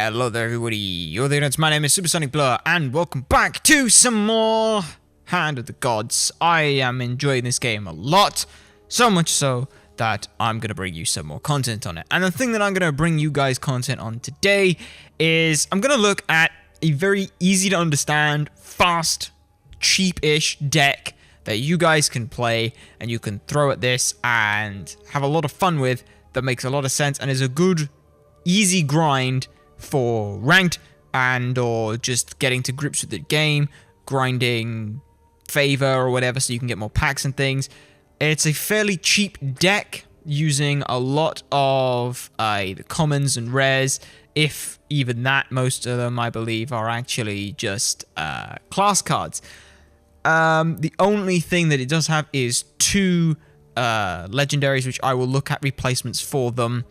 Hello there everybody, you're the audience. My name is Supersonic Blur and welcome back to some more Hand of the Gods. I am enjoying this game a lot, so much so that I'm going to bring you some more content on it. And the thing that I'm going to bring you guys content on today is I'm going to look at a very easy to understand, fast, cheap-ish deck that you guys can play and you can throw at this and have a lot of fun with, that makes a lot of sense and is a good easy grind for ranked and or just getting to grips with the game, grinding favor or whatever so you can get more packs and things. It's a fairly cheap deck using a lot of the commons and rares, if even that. Most of them I believe are actually just class cards. The only thing that it does have is two legendaries, which I will look at replacements for them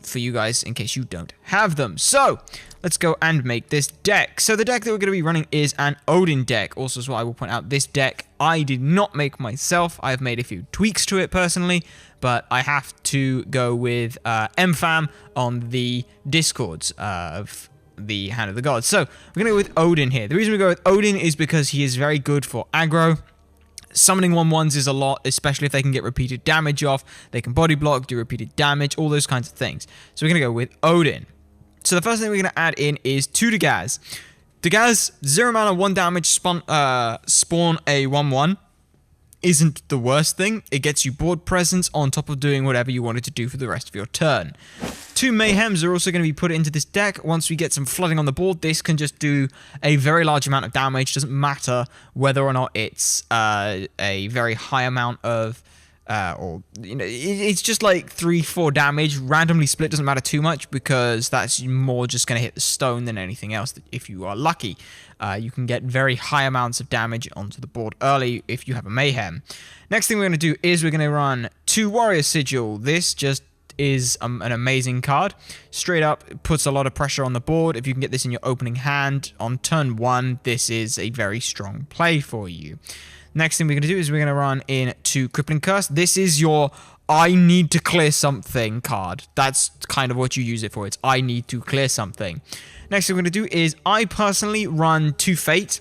for you guys in case you don't have them. So let's go and make this deck. So the deck that we're going to be running is an Odin deck. Also, as well, I will point out this deck I did not make myself. I've made a few tweaks to it personally, but I have to go with MFAM on the Discords of the Hand of the Gods. So we're going to go with Odin here. The reason we go with Odin is because he is very good for aggro. Summoning 1/1s is a lot, especially if they can get repeated damage off. They can body block, do repeated damage, all those kinds of things. So we're going to go with Odin. So the first thing we're going to add in is 2 Dagaz. Dagaz, 0 mana, 1 damage, spawn a 1/1. Isn't the worst thing. It gets you board presence on top of doing whatever you wanted to do for the rest of your turn. 2 Mayhems are also going to be put into this deck. Once we get some flooding on the board, this can just do a very large amount of damage. Doesn't matter whether or not it's a very high amount of, it's just like 3-4 damage. Randomly split doesn't matter too much because that's more just going to hit the stone than anything else if you are lucky. You can get very high amounts of damage onto the board early if you have a Mayhem. Next thing we're going to do is we're going to run 2 Warrior Sigil. This just is an amazing card. Straight up, it puts a lot of pressure on the board. If you can get this in your opening hand on turn 1, this is a very strong play for you. Next thing we're going to do is we're going to run in 2 Crippling Curse. This is your I need to clear something card. That's kind of what you use it for. It's I need to clear something. Next thing we're going to do is I personally run 2 Fate.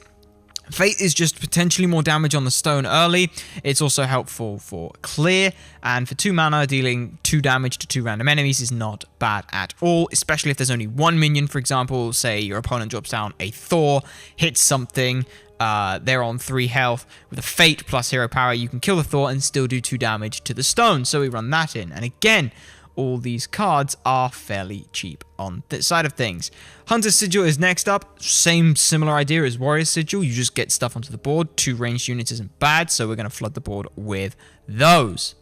Fate is just potentially more damage on the stone early. It's also helpful for clear, and for 2 mana, dealing 2 damage to 2 random enemies is not bad at all, especially if there's only 1 minion, for example. Say your opponent drops down a Thor, hits something, they're on 3 health. With a Fate plus hero power, you can kill the Thor and still do 2 damage to the stone, so we run that in. And again, all these cards are fairly cheap on this side of things. Hunter Sigil is next up. Similar idea as Warrior Sigil. You just get stuff onto the board. 2 ranged units isn't bad, so we're going to flood the board with those.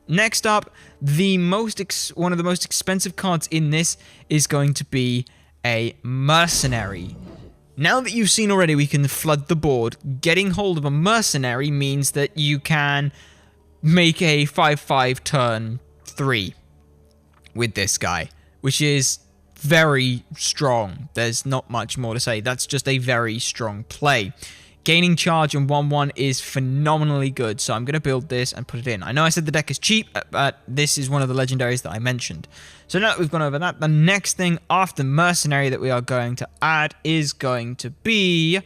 Next up, one of the most expensive cards in this is going to be a Mercenary. Now that you've seen already we can flood the board, getting hold of a Mercenary means that you can make a 5/5 turn 3 with this guy, which is very strong. There's not much more to say. That's just a very strong play. Gaining charge in 1/1 is phenomenally good, so I'm going to build this and put it in. I know I said the deck is cheap, but this is one of the legendaries that I mentioned. So now that we've gone over that, the next thing after Mercenary that we are going to add is going to be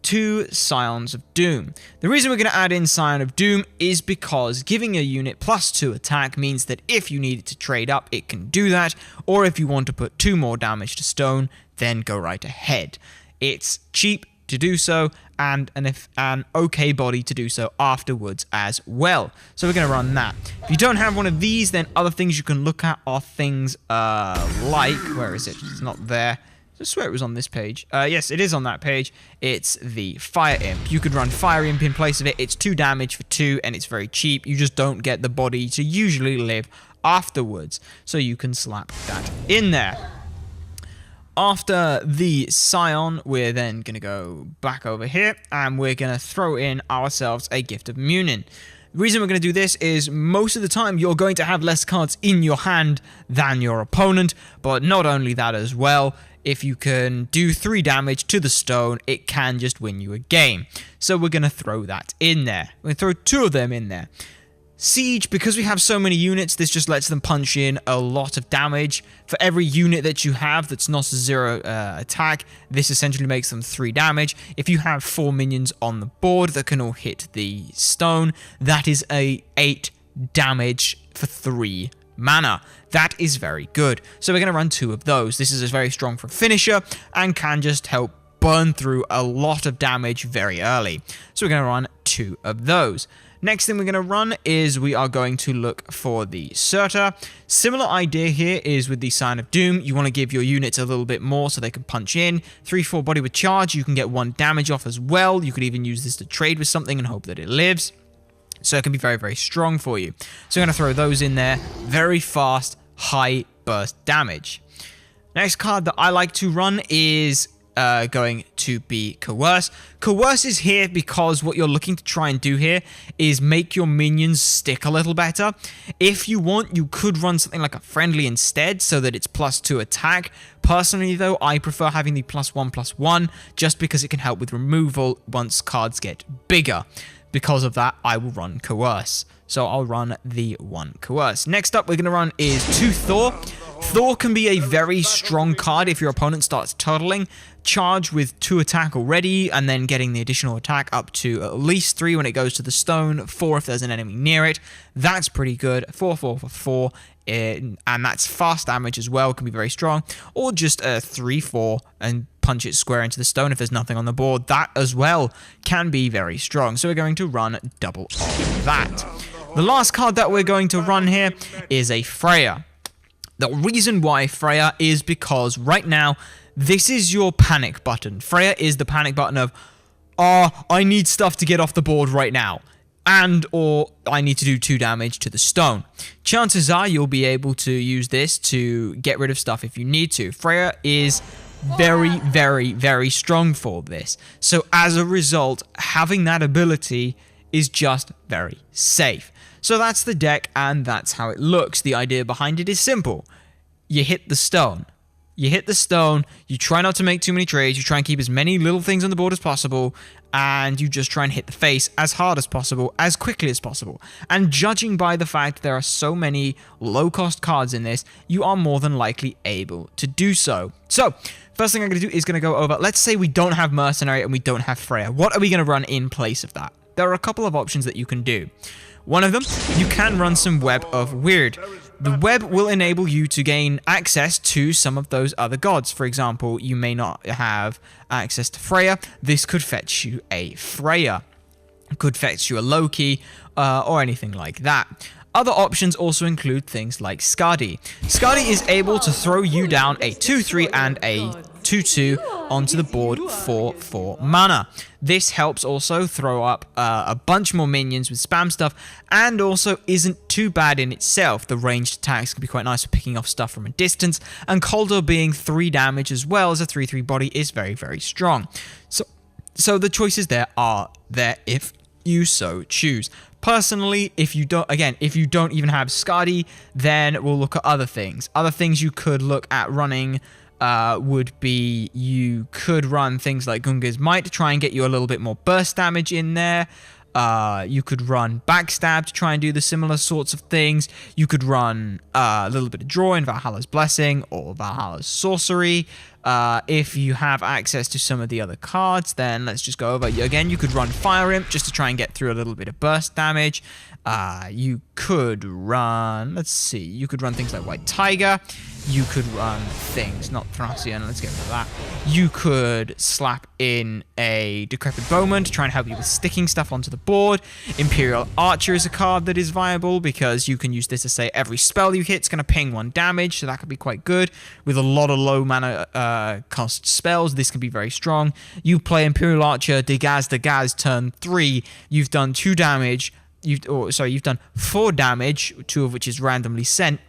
2 Scions of Doom. The reason we're going to add in Scion of Doom is because giving a unit +2 attack means that if you need it to trade up, it can do that, or if you want to put 2 more damage to stone, then go right ahead. It's cheap to do so, and an okay body to do so afterwards as well. So we're going to run that. If you don't have one of these, then other things you can look at are things like, where is it? It's not there. I swear it was on this page. Yes, it is on that page. It's the Fire Imp. You could run Fire Imp in place of it. It's 2 damage for 2, and it's very cheap. You just don't get the body to usually live afterwards. So you can slap that in there. After the Scion, we're then going to go back over here, and we're going to throw in ourselves a Gift of Munin. The reason we're going to do this is most of the time you're going to have less cards in your hand than your opponent, but not only that as well, if you can do 3 damage to the stone, it can just win you a game. So we're going to throw that in there. We're going to throw 2 of them in there. Siege, because we have so many units, this just lets them punch in a lot of damage. For every unit that you have that's not a 0 attack, this essentially makes them 3 damage. If you have 4 minions on the board that can all hit the stone, that is a 8 damage for 3 mana. That is very good. So we're going to run 2 of those. This is very strong for finisher and can just help burn through a lot of damage very early. So we're going to run 2 of those. Next thing we're going to run is we are going to look for the Surtur. Similar idea here is with the Sign of Doom. You want to give your units a little bit more so they can punch in. 3/4 body with charge. You can get 1 damage off as well. You could even use this to trade with something and hope that it lives. So it can be very, very strong for you. So I'm going to throw those in there. Very fast, high burst damage. Next card that I like to run is going to be Coerce. Coerce is here because what you're looking to try and do here is make your minions stick a little better. If you want, you could run something like a Friendly instead so that it's +2 attack. Personally though, I prefer having the +1/+1 just because it can help with removal once cards get bigger. Because of that, I will run Coerce. So I'll run the 1 Coerce. Next up we're going to run is 2 Thor. Thor can be a very strong card if your opponent starts turtling. Charge with 2 attack already, and then getting the additional attack up to at least 3 when it goes to the stone, 4 if there's an enemy near it. That's pretty good. 4/4 for 4, and that's fast damage as well, can be very strong. Or just a 3/4 and punch it square into the stone if there's nothing on the board. That as well can be very strong. So we're going to run double of that. The last card that we're going to run here is a Freya. The reason why Freya is because right now, this is your panic button. Freya is the panic button of, I need stuff to get off the board right now. Or I need to do 2 damage to the stone. Chances are you'll be able to use this to get rid of stuff if you need to. Freya is very, very, very strong for this. So as a result, having that ability is just very safe. So that's the deck, and that's how it looks. The idea behind it is simple. You hit the stone. You hit the stone, you try not to make too many trades, you try and keep as many little things on the board as possible, and you just try and hit the face as hard as possible, as quickly as possible. And judging by the fact there are so many low-cost cards in this, you are more than likely able to do so. So, first thing I'm going to do is going to go over, let's say we don't have Mercenary and we don't have Freya. What are we going to run in place of that? There are a couple of options that you can do. One of them, you can run some Web of Weird. The web will enable you to gain access to some of those other gods. For example, you may not have access to Freya. This could fetch you a Freya. It could fetch you a Loki, or anything like that. Other options also include things like Skadi. Skadi is able to throw you down a 2/3 and a 2/2 onto the board for 4 mana. This helps also throw up a bunch more minions with spam stuff, and also isn't too bad in itself. The ranged attacks can be quite nice for picking off stuff from a distance, and Calder being 3 damage as well as a 3/3 body is very, very strong. So the choices there are there if you so choose. Personally, if you don't even have Skadi, then we'll look at other things. Other things you could look at running would be, you could run things like Gunga's Might to try and get you a little bit more burst damage in there. You could run Backstab to try and do the similar sorts of things. You could run a little bit of Draw in Valhalla's Blessing or Valhalla's Sorcery. If you have access to some of the other cards, then let's just go over. Again, you could run Fire Imp just to try and get through a little bit of burst damage. You could run, let's see, you could run things like White Tiger. You could run things, not Thracian, let's get rid of that. You could slap in a Decrepit Bowman to try and help you with sticking stuff onto the board. Imperial Archer is a card that is viable because you can use this to say every spell you hit is going to ping 1 damage, so that could be quite good. With a lot of low mana cost spells, this can be very strong. You play Imperial Archer, Dagaz, turn 3, you've done 2 damage, you've done 4 damage, 2 of which is randomly sent,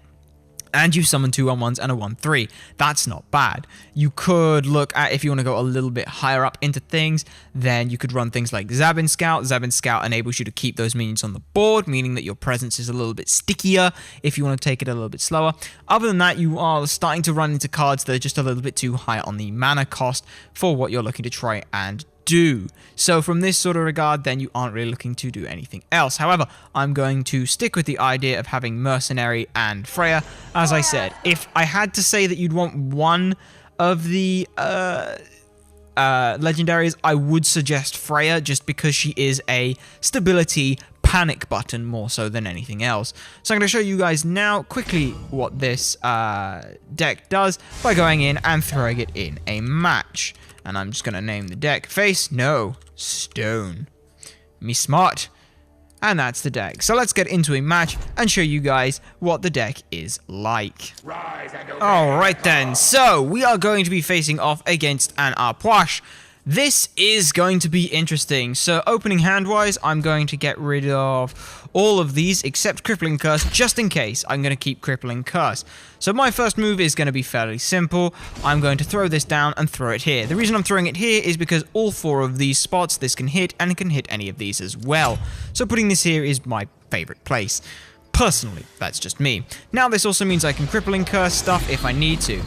and you summon 2 1/1s and a 1/3. That's not bad. You could look at, if you want to go a little bit higher up into things, then you could run things like Zabin Scout. Zabin Scout enables you to keep those minions on the board, meaning that your presence is a little bit stickier if you want to take it a little bit slower. Other than that, you are starting to run into cards that are just a little bit too high on the mana cost for what you're looking to try and do. So from this sort of regard, then you aren't really looking to do anything else. However, I'm going to stick with the idea of having Mercenary and Freya. As I said, if I had to say that you'd want one of the legendaries, I would suggest Freya, just because she is a stability panic button more so than anything else. So I'm going to show you guys now quickly what this deck does by going in and throwing it in a match. And I'm just going to name the deck Face No Stone. Me smart. And that's the deck. So let's get into a match and show you guys what the deck is like. Alright then, so we are going to be facing off against an Arpoche. This is going to be interesting. So opening hand-wise, I'm going to get rid of all of these except Crippling Curse, just in case. I'm going to keep Crippling Curse. So my first move is going to be fairly simple. I'm going to throw this down and throw it here. The reason I'm throwing it here is because all 4 of these spots this can hit, and it can hit any of these as well. So putting this here is my favorite place. Personally, that's just me. Now this also means I can Crippling Curse stuff if I need to.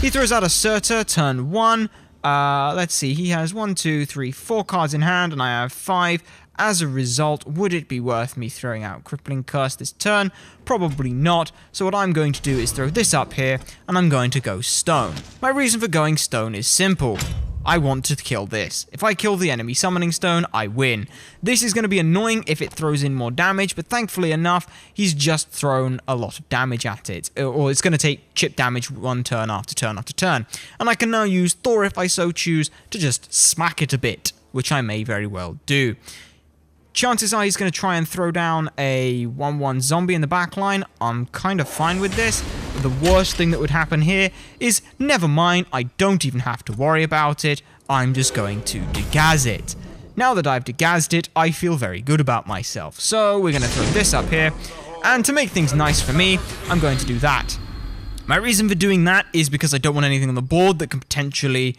He throws out a Surtur, turn 1. Let's see, he has 1, 2, 3, 4 cards in hand, and I have 5. As a result, would it be worth me throwing out Crippling Curse this turn? Probably not. So what I'm going to do is throw this up here, and I'm going to go Stone. My reason for going Stone is simple. I want to kill this. If I kill the enemy summoning stone, I win. This is going to be annoying if it throws in more damage, but thankfully enough, he's just thrown a lot of damage at it. Or it's going to take chip damage one turn after turn after turn. And I can now use Thor if I so choose to just smack it a bit, which I may very well do. Chances are he's going to try and throw down a 1-1 zombie in the back line. I'm kind of fine with this. The worst thing that would happen here is, never mind, I don't even have to worry about it. I'm just going to degaz it. Now that I've degazzed it, I feel very good about myself. So we're going to throw this up here. And to make things nice for me, I'm going to do that. My reason for doing that is because I don't want anything on the board that can potentially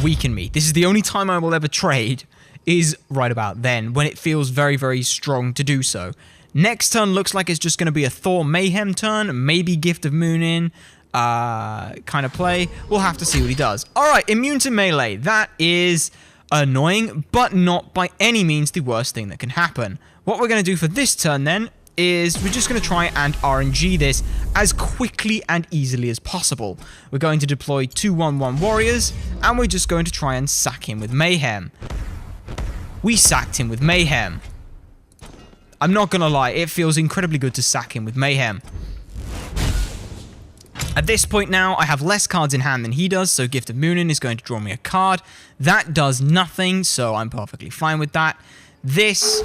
weaken me. This is the only time I will ever trade, is right about then, when it feels very, very strong to do so. Next turn looks like it's just going to be a Thor Mayhem turn, maybe Gift of Moonin kind of play. We'll have to see what he does. Alright, immune to melee. That is annoying, but not by any means the worst thing that can happen. What we're going to do for this turn then is we're just going to try and RNG this as quickly and easily as possible. We're going to deploy 2 1-1 warriors, and we're just going to try and sack him with Mayhem. We sacked him with Mayhem. I'm not gonna lie, it feels incredibly good to sack him with Mayhem. At this point now, I have less cards in hand than he does, so Gift of Moonin is going to draw me a card. That does nothing, so I'm perfectly fine with that. This...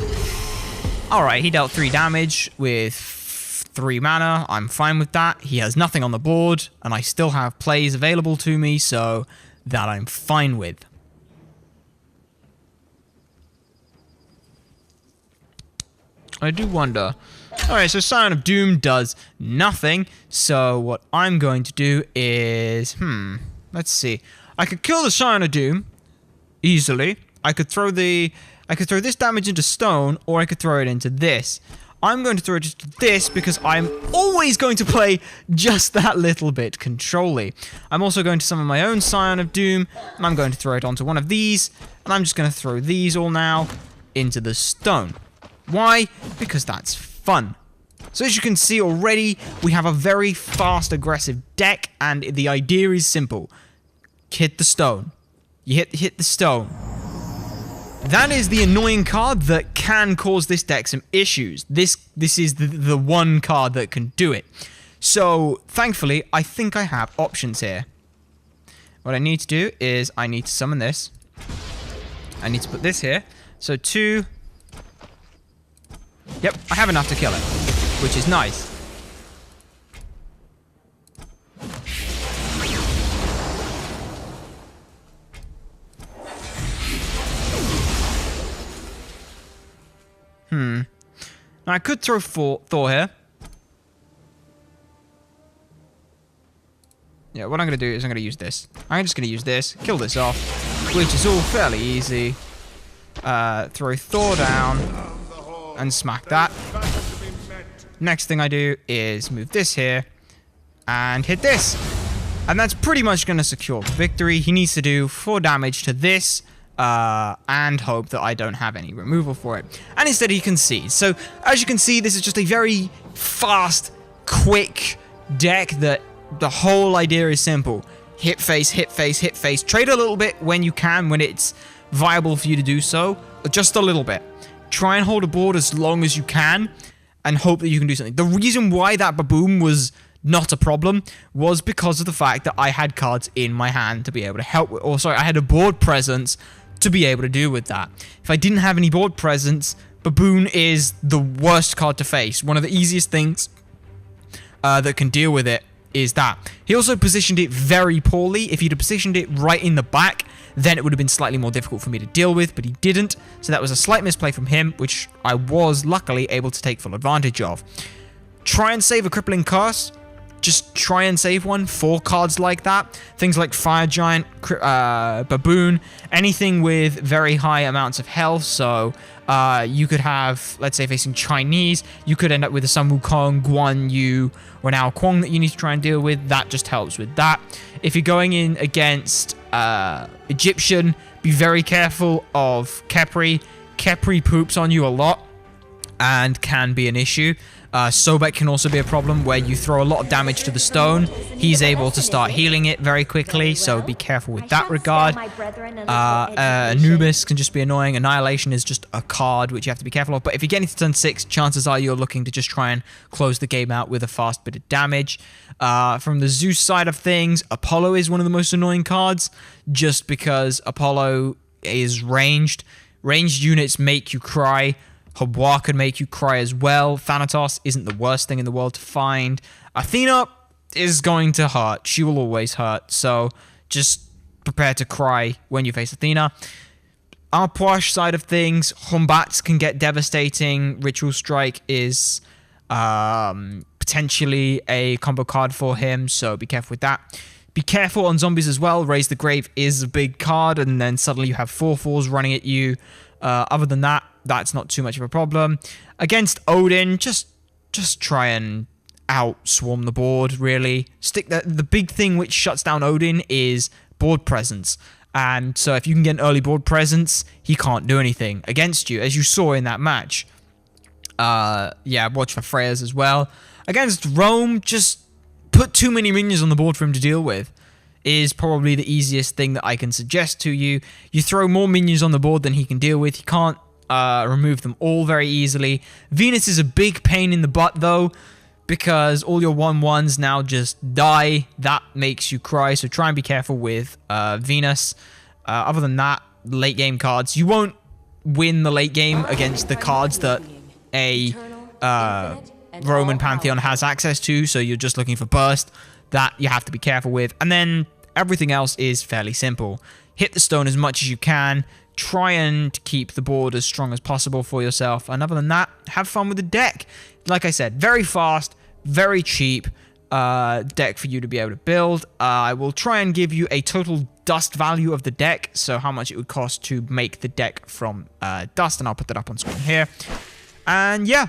Alright, he dealt 3 damage with 3 mana. I'm fine with that. He has nothing on the board, and I still have plays available to me, so that I'm fine with. I do wonder. Alright, so Scion of Doom does nothing. So what I'm going to do is... let's see. I could kill the Scion of Doom easily. I could throw this damage into stone, or I could throw it into this. I'm going to throw it into this because I'm always going to play just that little bit controlly. I'm also going to summon my own Scion of Doom, and I'm going to throw it onto one of these, and I'm just going to throw these all now into the stone. Why? Because that's fun. So as you can see already, we have a very fast, aggressive deck, and the idea is simple. Hit the stone. You hit the stone. That is the annoying card that can cause this deck some issues. This is the one card that can do it. So, thankfully, I think I have options here. What I need to do is I need to summon this. I need to put this here. So 2... Yep, I have enough to kill it, which is nice. Now I could throw Thor here. Yeah, what I'm going to do is I'm going to use this. I'm just going to use this, kill this off, which is all fairly easy. Throw Thor down and smack that. Next thing I do is move this here and hit this. And that's pretty much going to secure victory. He needs to do 4 damage to this. and hope that I don't have any removal for it. And instead he concedes. So as you can see, this is just a very fast, quick deck that the whole idea is simple. Hit face, hit face, hit face. Trade a little bit when you can, when it's viable for you to do so. Just a little bit. Try and hold a board as long as you can and hope that you can do something. The reason why that baboon was not a problem was because of the fact that I had cards in my hand to be able to help with, or sorry, I had a board presence to be able to deal with that. If I didn't have any board presence, baboon is the worst card to face. One of the easiest things that can deal with it is that. He also positioned it very poorly. If he'd have positioned it right in the back, then it would have been slightly more difficult for me to deal with, but he didn't. So that was a slight misplay from him, which I was luckily able to take full advantage of. Try and save a crippling curse. Just try and save one for cards like that. Things like Fire Giant, Baboon, anything with very high amounts of health. So you could have, let's say, facing Chinese, you could end up with a Sun Wukong, Guan Yu, or an Ao Kuang that you need to try and deal with. That just helps with that. If you're going in against Egyptian, be very careful of Khepri. Khepri poops on you a lot and can be an issue. Sobek can also be a problem where you throw a lot of damage to the stone. He's able to start healing it very quickly, so be careful with that regard. Anubis can just be annoying. Annihilation is just a card which you have to be careful of. But if you get into turn 6, chances are you're looking to just try and close the game out with a fast bit of damage. From the Zeus side of things, Apollo is one of the most annoying cards, just because Apollo is ranged. Ranged units make you cry. Hobwa can make you cry as well. Thanatos isn't the worst thing in the world to find. Athena is going to hurt. She will always hurt. So just prepare to cry when you face Athena. Our Poash side of things, Humbats can get devastating. Ritual Strike is potentially a combo card for him, so be careful with that. Be careful on zombies as well. Raise the Grave is a big card, and then suddenly you have 4/4s running at you. Other than that, that's not too much of a problem. Against Odin, just try and out-swarm the board, really. The big thing which shuts down Odin is board presence. And so if you can get an early board presence, he can't do anything against you, as you saw in that match. Yeah, watch for Freyas as well. Against Rome, just put too many minions on the board for him to deal with. Is probably the easiest thing that I can suggest to you. You throw more minions on the board than he can deal with. He can't remove them all very easily. Venus is a big pain in the butt, though, because all your 1/1s now just die. That makes you cry, so try and be careful with Venus. Other than that, late game cards. You won't win the late game against the cards that a Roman Pantheon has access to, so you're just looking for burst. That you have to be careful with. And then everything else is fairly simple. Hit the stone as much as you can. Try and keep the board as strong as possible for yourself. And other than that, have fun with the deck. Like I said, very fast, very cheap deck for you to be able to build. I will try and give you a total dust value of the deck, so how much it would cost to make the deck from dust, and I'll put that up on screen here. And yeah,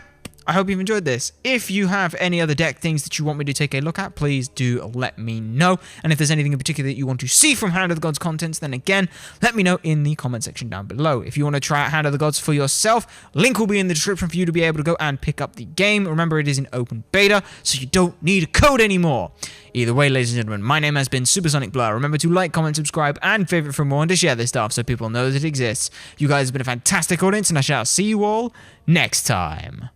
I hope you've enjoyed this. If you have any other deck things that you want me to take a look at, please do let me know. And if there's anything in particular that you want to see from Hand of the Gods contents, then again, let me know in the comment section down below. If you want to try out Hand of the Gods for yourself, link will be in the description for you to be able to go and pick up the game. Remember, it is in open beta, so you don't need a code anymore. Either way, ladies and gentlemen, my name has been Supersonic Blur. Remember to like, comment, subscribe, and favorite for more, and to share this stuff so people know that it exists. You guys have been a fantastic audience, and I shall see you all next time.